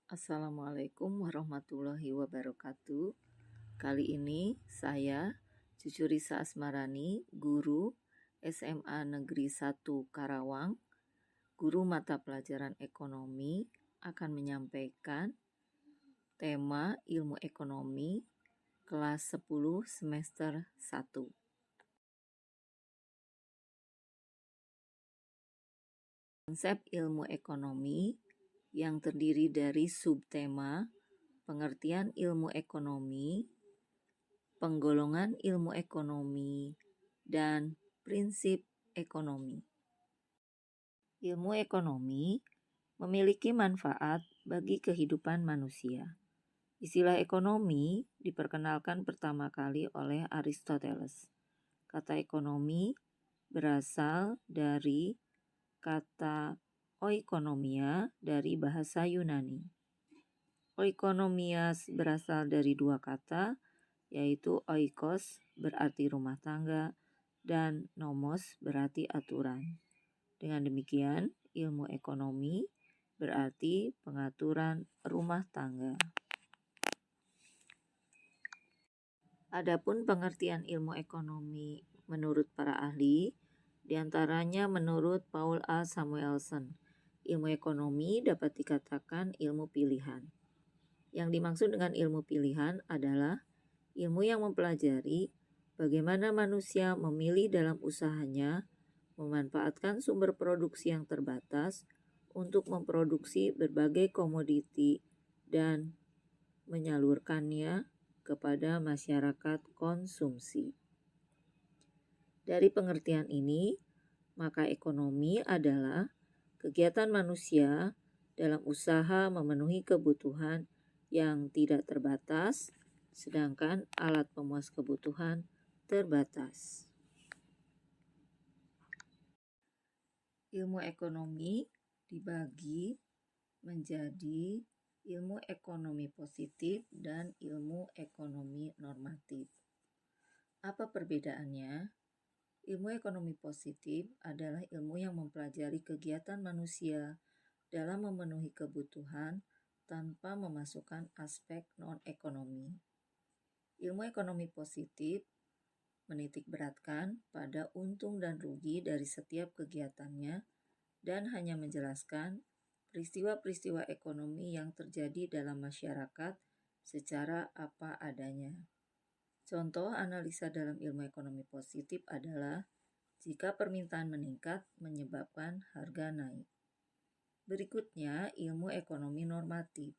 Assalamualaikum warahmatullahi wabarakatuh. Kali ini saya, Cucu Risa Asmarani, guru SMA Negeri 1 Karawang, guru mata pelajaran ekonomi, akan menyampaikan tema ilmu ekonomi kelas 10 semester 1. Konsep ilmu ekonomi yang terdiri dari subtema pengertian ilmu ekonomi, penggolongan ilmu ekonomi, dan prinsip ekonomi. Ilmu ekonomi memiliki manfaat bagi kehidupan manusia. Istilah ekonomi diperkenalkan pertama kali oleh Aristoteles. Kata ekonomi berasal dari kata oikonomia dari bahasa Yunani. Oikonomia berasal dari dua kata, yaitu oikos berarti rumah tangga dan nomos berarti aturan. Dengan demikian, ilmu ekonomi berarti pengaturan rumah tangga. Adapun pengertian ilmu ekonomi menurut para ahli, diantaranya menurut Paul A. Samuelson, ilmu ekonomi dapat dikatakan ilmu pilihan. Yang dimaksud dengan ilmu pilihan adalah ilmu yang mempelajari bagaimana manusia memilih dalam usahanya memanfaatkan sumber produksi yang terbatas untuk memproduksi berbagai komoditi dan menyalurkannya kepada masyarakat konsumsi. Dari pengertian ini, maka ekonomi adalah kegiatan manusia dalam usaha memenuhi kebutuhan yang tidak terbatas, sedangkan alat pemuas kebutuhan terbatas. Ilmu ekonomi dibagi menjadi ilmu ekonomi positif dan ilmu ekonomi normatif. Apa perbedaannya? Ilmu ekonomi positif adalah ilmu yang mempelajari kegiatan manusia dalam memenuhi kebutuhan tanpa memasukkan aspek non-ekonomi. Ilmu ekonomi positif menitikberatkan pada untung dan rugi dari setiap kegiatannya dan hanya menjelaskan peristiwa-peristiwa ekonomi yang terjadi dalam masyarakat secara apa adanya. Contoh analisa dalam ilmu ekonomi positif adalah jika permintaan meningkat menyebabkan harga naik. Berikutnya, ilmu ekonomi normatif,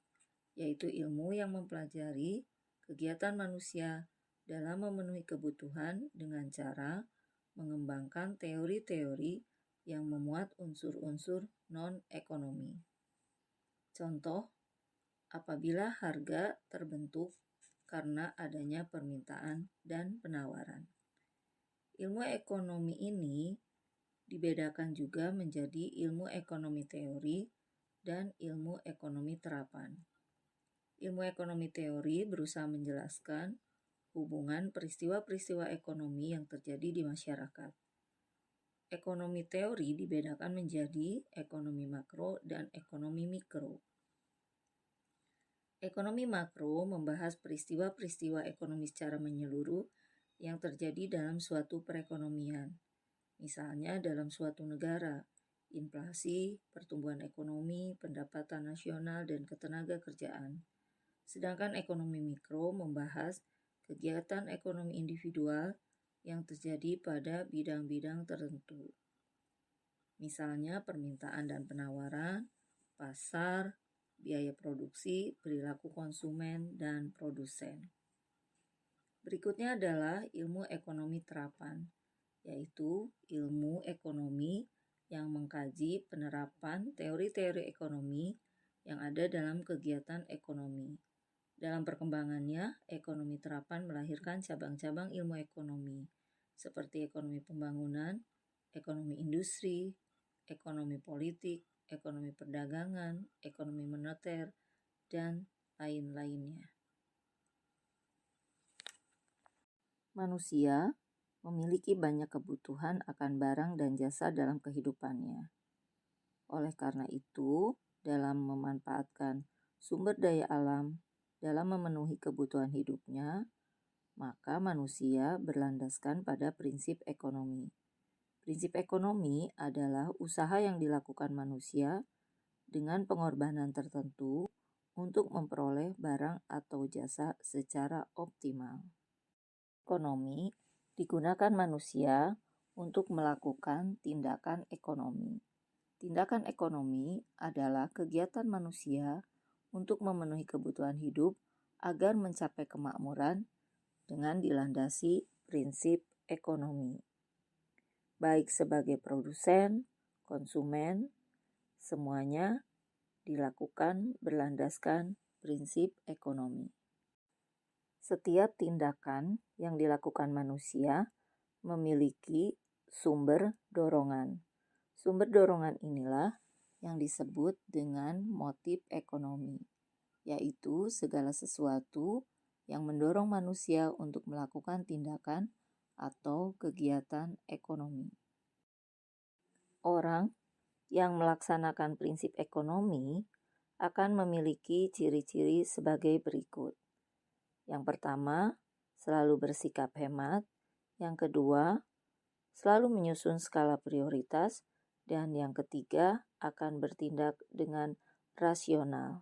yaitu ilmu yang mempelajari kegiatan manusia dalam memenuhi kebutuhan dengan cara mengembangkan teori-teori yang memuat unsur-unsur non-ekonomi. Contoh, apabila harga terbentuk karena adanya permintaan dan penawaran. Ilmu ekonomi ini dibedakan juga menjadi ilmu ekonomi teori dan ilmu ekonomi terapan. Ilmu ekonomi teori berusaha menjelaskan hubungan peristiwa-peristiwa ekonomi yang terjadi di masyarakat. Ekonomi teori dibedakan menjadi ekonomi makro dan ekonomi mikro. Ekonomi makro membahas peristiwa-peristiwa ekonomi secara menyeluruh yang terjadi dalam suatu perekonomian. Misalnya dalam suatu negara, inflasi, pertumbuhan ekonomi, pendapatan nasional, dan ketenaga kerjaan. Sedangkan ekonomi mikro membahas kegiatan ekonomi individual yang terjadi pada bidang-bidang tertentu. Misalnya permintaan dan penawaran, pasar, biaya produksi, perilaku konsumen, dan produsen. Berikutnya adalah ilmu ekonomi terapan, yaitu ilmu ekonomi yang mengkaji penerapan teori-teori ekonomi yang ada dalam kegiatan ekonomi. Dalam perkembangannya, ekonomi terapan melahirkan cabang-cabang ilmu ekonomi, seperti ekonomi pembangunan, ekonomi industri, ekonomi politik, ekonomi perdagangan, ekonomi moneter, dan lain-lainnya. Manusia memiliki banyak kebutuhan akan barang dan jasa dalam kehidupannya. Oleh karena itu, dalam memanfaatkan sumber daya alam dalam memenuhi kebutuhan hidupnya, maka manusia berlandaskan pada prinsip ekonomi. Prinsip ekonomi adalah usaha yang dilakukan manusia dengan pengorbanan tertentu untuk memperoleh barang atau jasa secara optimal. Ekonomi digunakan manusia untuk melakukan tindakan ekonomi. Tindakan ekonomi adalah kegiatan manusia untuk memenuhi kebutuhan hidup agar mencapai kemakmuran dengan dilandasi prinsip ekonomi. Baik sebagai produsen, konsumen, semuanya dilakukan berlandaskan prinsip ekonomi. Setiap tindakan yang dilakukan manusia memiliki sumber dorongan. Sumber dorongan inilah yang disebut dengan motif ekonomi, yaitu segala sesuatu yang mendorong manusia untuk melakukan tindakan atau kegiatan ekonomi. Orang yang melaksanakan prinsip ekonomi akan memiliki ciri-ciri sebagai berikut. Yang pertama, selalu bersikap hemat. Yang kedua, selalu menyusun skala prioritas. Dan yang ketiga, akan bertindak dengan rasional.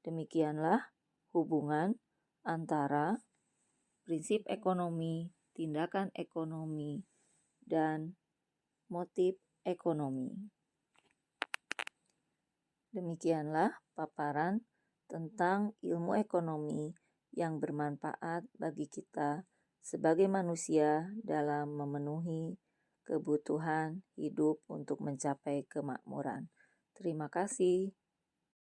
Demikianlah hubungan antara prinsip ekonomi, tindakan ekonomi, dan motif ekonomi. Demikianlah paparan tentang ilmu ekonomi yang bermanfaat bagi kita sebagai manusia dalam memenuhi kebutuhan hidup untuk mencapai kemakmuran. Terima kasih.